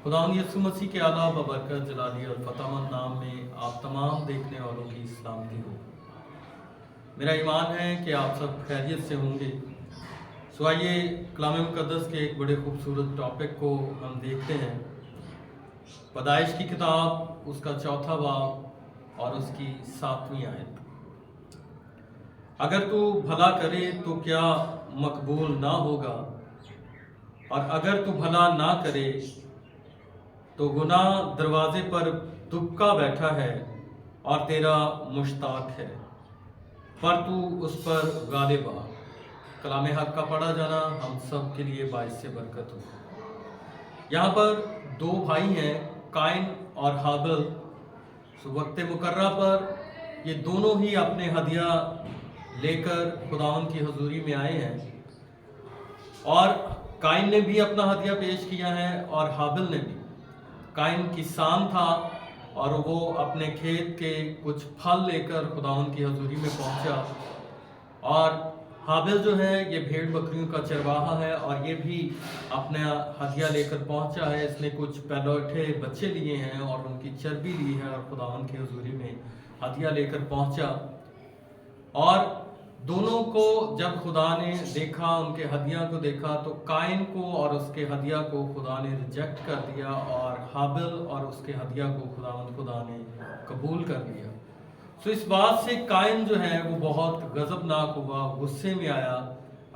खुदावंद यीशु मसीह के आला बबरकत जलाली और फतामन नाम में आप तमाम देखने वालों की सलामती हो। मेरा ईमान है कि आप सब खैरियत से होंगे। सो आइए कलाम मुकद्दस के एक बड़े खूबसूरत टॉपिक को हम देखते हैं। पैदाइश की किताब उसका 4वां बाब और उसकी 7वीं आयत। अगर तू भला करे तो क्या मकबूल ना होगा, और अगर तू भला ना करे तो गुनाह दरवाजे पर दुबका बैठा है और तेरा मुश्ताक है, पर तू उस पर गालिब आ। कलाम हक का पढ़ा जाना हम सब के लिए बाइस से बरकत हो। यहाँ पर दो भाई हैं, काइन और हाबिल। वक्त मुकर्रा पर ये दोनों ही अपने हदिया लेकर खुदावंद की हजूरी में आए हैं, और काइन ने भी अपना हदिया पेश किया है और हाबिल ने भी। काइन किसान था और वो अपने खेत के कुछ फल लेकर खुदावंद की हजूरी में पहुंचा, और हाबिल जो है ये भेड़ बकरियों का चरवाहा है और ये भी अपना हदिया लेकर पहुंचा है। इसने कुछ पैलौठे बच्चे लिए हैं और उनकी चर्बी ली है और खुदावंद की हजूरी में हदिया लेकर पहुंचा। और दोनों को जब खुदा ने देखा, उनके हदिया को देखा, तो काइन को और उसके हदिया को खुदा ने रिजेक्ट कर दिया, और हाबिल और उसके हदिया को खुदा ने कबूल कर लिया। तो इस बात से काइन जो है वो बहुत गजबनाक हुआ, गुस्से में आया।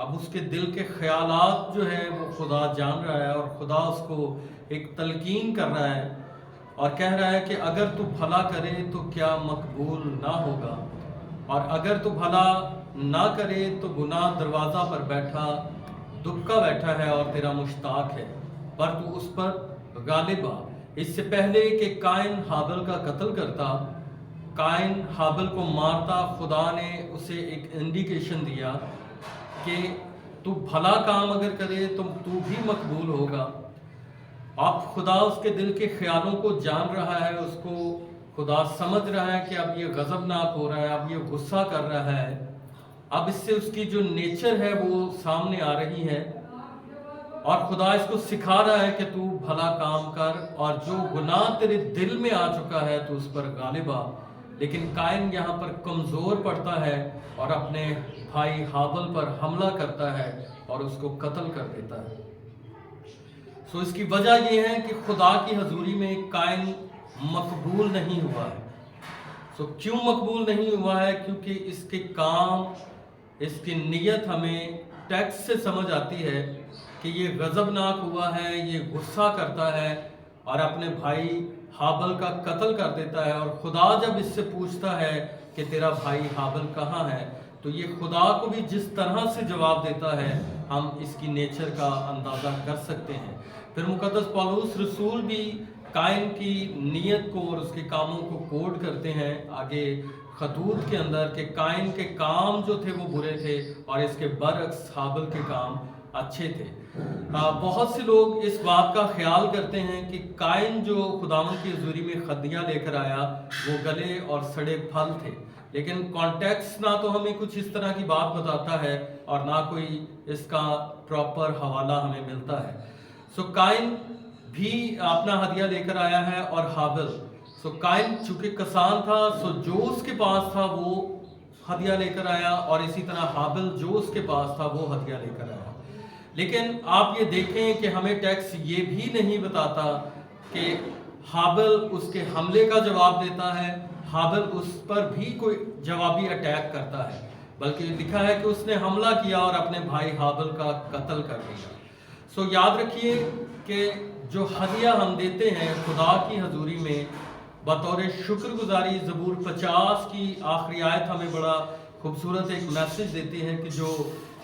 अब उसके दिल के ख्यालात जो है वो खुदा जान रहा है, और खुदा उसको एक तलकीन कर रहा है और कह रहा है कि अगर तू भला करे तो क्या मकबूल ना होगा, और अगर तू भला ना करे तो गुनाह दरवाज़ा पर बैठा दुबका बैठा है और तेरा मुश्ताक है, पर तू उस पर गालिब आ। इससे पहले कि काइन हाबिल का कत्ल करता, काइन हाबिल को मारता, खुदा ने उसे एक इंडिकेशन दिया कि तू भला काम अगर करे तो तू भी मकबूल होगा। अब खुदा उसके दिल के ख्यालों को जान रहा है, उसको खुदा समझ रहा है कि अब ये गजबनाक हो रहा है, अब ये गुस्सा कर रहा है। अब इससे उसकी जो नेचर है वो सामने आ रही है, और खुदा इसको सिखा रहा है कि तू भला काम कर, और जो गुनाह तेरे दिल में आ चुका है तो उस पर गालिब आ। लेकिन काइन यहाँ पर कमज़ोर पड़ता है और अपने भाई हाबिल पर हमला करता है और उसको कत्ल कर देता है। सो इसकी वजह यह है कि खुदा की हजूरी में काइन मकबूल नहीं हुआ है। सो क्यों मकबूल नहीं हुआ है? क्योंकि इसके काम, इसकी नीयत हमें टेक्स्ट से समझ आती है कि ये गजबनाक हुआ है, ये गुस्सा करता है और अपने भाई हाबिल का कत्ल कर देता है। और खुदा जब इससे पूछता है कि तेरा भाई हाबिल कहाँ है, तो ये खुदा को भी जिस तरह से जवाब देता है हम इसकी नेचर का अंदाज़ा कर सकते हैं। फिर मुकद्दस पौलुस रसूल भी काइन की नीयत को और उसके कामों को कोड करते हैं आगे खतूत के अंदर, कि काइन के काम जो थे वो बुरे थे और इसके बरक्स हाबिल के काम अच्छे थे। बहुत से लोग इस बात का ख्याल करते हैं कि काइन जो खुदावंद की हजूरी में हदिया लेकर आया वो गले और सड़े फल थे, लेकिन कॉन्टेक्स्ट ना तो हमें कुछ इस तरह की बात बताता है और ना कोई इसका प्रॉपर हवाला हमें मिलता है। सो काइन भी अपना हदिया लेकर आया है और हाबिल। सो काइन चूंकि किसान था, सो जो उसके पास था वो हदिया लेकर आया, और इसी तरह हाबिल जो उसके पास था वो हदिया लेकर आया। लेकिन आप ये देखें कि हमें टेक्स्ट ये भी नहीं बताता कि हाबिल उसके हमले का जवाब देता है, हाबिल उस पर भी कोई जवाबी अटैक करता है, बल्कि लिखा है कि उसने हमला किया और अपने भाई हाबिल का कत्ल कर दिया। सो याद रखिए कि जो हदिया हम देते हैं खुदा की हजूरी में बतौर शुक्रगुजारी, ज़बूर 50 की आखिरी आयत हमें बड़ा खूबसूरत एक मैसेज देती है कि जो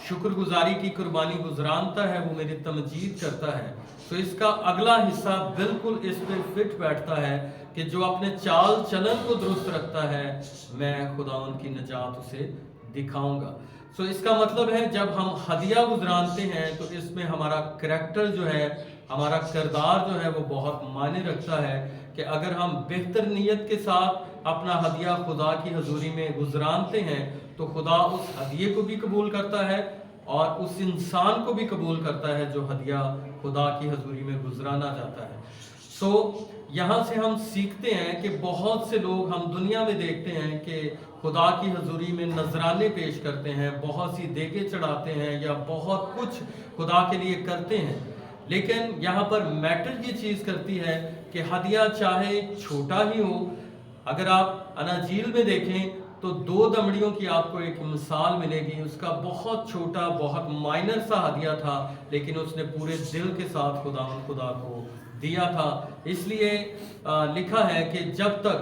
शुक्रगुजारी की कुर्बानी गुजरानता है वो मेरी तमजीद करता है। तो इसका अगला हिस्सा बिल्कुल इस पे फिट बैठता है कि जो अपने चाल चलन को दुरुस्त रखता है मैं खुदावंद की निजात उसे दिखाऊंगा। सो इसका मतलब है जब हम हदिया गुजरानते हैं तो इसमें हमारा करैक्टर जो है, हमारा किरदार जो है वो बहुत मायने रखता है कि अगर हम बेहतर नीयत के साथ अपना हदिया खुदा की हजूरी में गुजरानते हैं तो खुदा उस हदिये को भी कबूल करता है और उस इंसान को भी कबूल करता है जो हदिया खुदा की हजूरी में गुजराना जाता है। सो यहाँ से हम सीखते हैं कि बहुत से लोग हम दुनिया में देखते हैं कि खुदा की हजूरी में नजराने पेश करते हैं, बहुत सी देगे चढ़ाते हैं या बहुत कुछ खुदा के लिए करते हैं, लेकिन यहाँ पर मैटर ये चीज़ करती है कि हदिया चाहे छोटा ही हो। अगर आप अनाजील में देखें तो 2 दमड़ियों की आपको एक मिसाल मिलेगी, उसका बहुत छोटा बहुत माइनर सा हदिया था, लेकिन उसने पूरे दिल के साथ खुदा को दिया था। इसलिए लिखा है कि जब तक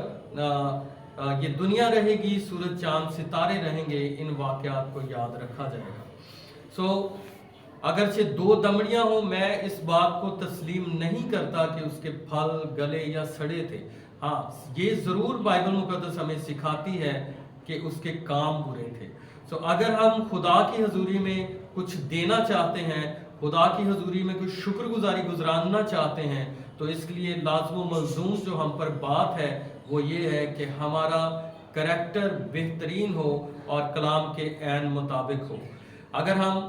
ये दुनिया रहेगी, सूरज चांद सितारे रहेंगे, इन वाक़यात को याद रखा जाएगा। अगरचे 2 दमड़ियां हो, मैं इस बात को तस्लीम नहीं करता कि उसके फल गले या सड़े थे। हाँ, ये ज़रूर बाइबल मुकद्दस हमें सिखाती है कि उसके काम बुरे थे। अगर हम खुदा की हजूरी में कुछ देना चाहते हैं, खुदा की हजूरी में कुछ शुक्रगुजारी गुजराना चाहते हैं, तो इसके लिए लाज़िम मलज़ूम जो हम पर बात है वो ये है कि हमारा करैक्टर बेहतरीन हो और कलाम के ऐन मुताबिक हो। अगर हम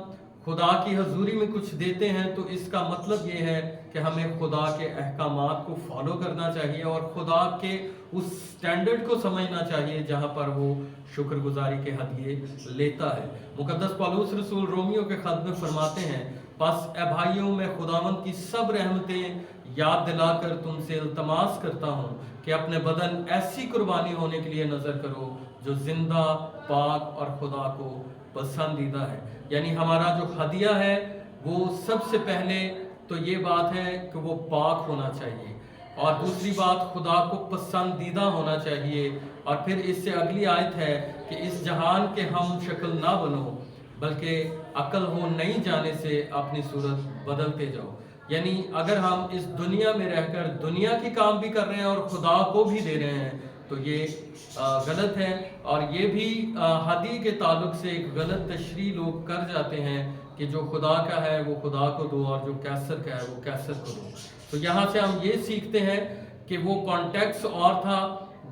खुदा की हजूरी में कुछ देते हैं तो इसका मतलब ये है कि हमें खुदा के अहकामात को फॉलो करना चाहिए और खुदा के उस स्टैंडर्ड को समझना चाहिए जहाँ पर वो शुक्रगुजारी के हदिये लेता है। मुकद्दस पौलुस रसूल रोमियो के खत में फरमाते हैं, बस ए भाइयों, मैं खुदावंद की सब रहमतें याद दिलाकर तुमसे इल्तमास करता हूँ कि अपने बदन ऐसी कुर्बानी होने के लिए नज़र करो जो जिंदा, पाक और खुदा को पसंदीदा है। यानी हमारा जो हदिया है वो सबसे पहले तो ये बात है कि वो पाक होना चाहिए, और दूसरी बात खुदा को पसंदीदा होना चाहिए, और फिर इससे अगली आयत है कि इस जहान के हम शक्ल ना बनो बल्कि अक्ल हो नहीं जाने से अपनी सूरत बदलते जाओ। यानी अगर हम इस दुनिया में रहकर दुनिया के काम भी कर रहे हैं और खुदा को भी दे रहे हैं तो ये गलत है। और ये भी हदी के ताल्लुक से एक गलत तशरीह लोग कर जाते हैं कि जो खुदा का है वो खुदा को दो और जो कैसर का है वो कैसर को दो। तो यहाँ से हम ये सीखते हैं कि वो कॉन्टेक्स्ट और था,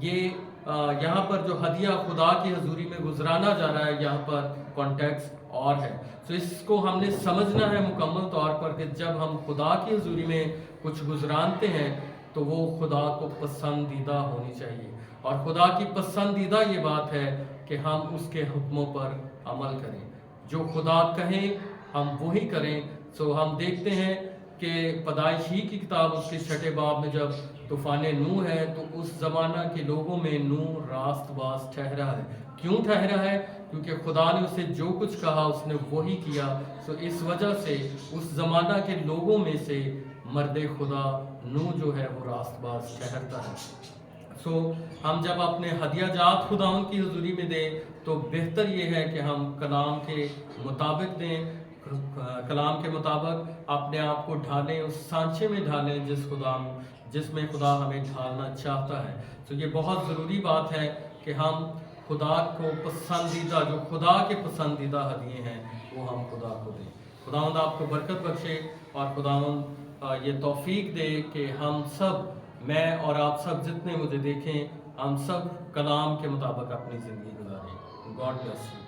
ये यहाँ पर जो हदिया खुदा की हजूरी में गुजराना जा रहा है यहाँ पर कॉन्टेक्स्ट और है। तो इसको हमने समझना है मुकम्मल तौर पर कि जब हम खुदा की हजूरी में कुछ गुजरानते हैं तो वो खुदा को पसंदीदा होनी चाहिए, और खुदा की पसंदीदा ये बात है कि हम उसके हुक्मों पर अमल करें, जो खुदा कहें हम वही करें। सो हम देखते हैं कि पैदाइश ही की किताब उसके 6 बाब में जब तूफ़ान नूह है तो उस ज़माना के लोगों में नूह रास्तबाज ठहरा है। क्यों ठहरा है? क्योंकि खुदा ने उसे जो कुछ कहा उसने वही किया। सो इस वजह से उस ज़माना के लोगों में से मर्द खुदा नूह जो है वो रास्तबाज ठहरता है। सो हम जब अपने हदिया जात खुदाउन की हजूरी में दें तो बेहतर ये है कि हम कलाम के मुताबिक दें, कलाम के मुताबिक अपने आप को ढालें, उस सांचे में ढालें जिसमें खुदा हमें ढालना चाहता है। तो ये बहुत ज़रूरी बात है कि हम खुदा को पसंदीदा, जो खुदा के पसंदीदा हदिये हैं वो हम खुदा को दें। खुदावंद आपको बरकत बख्शे और खुदावंद ये तौफीक दे कि हम सब, मैं और आप सब जितने मुझे देखें, हम सब कलाम के मुताबिक अपनी ज़िंदगी गुजारें। God bless.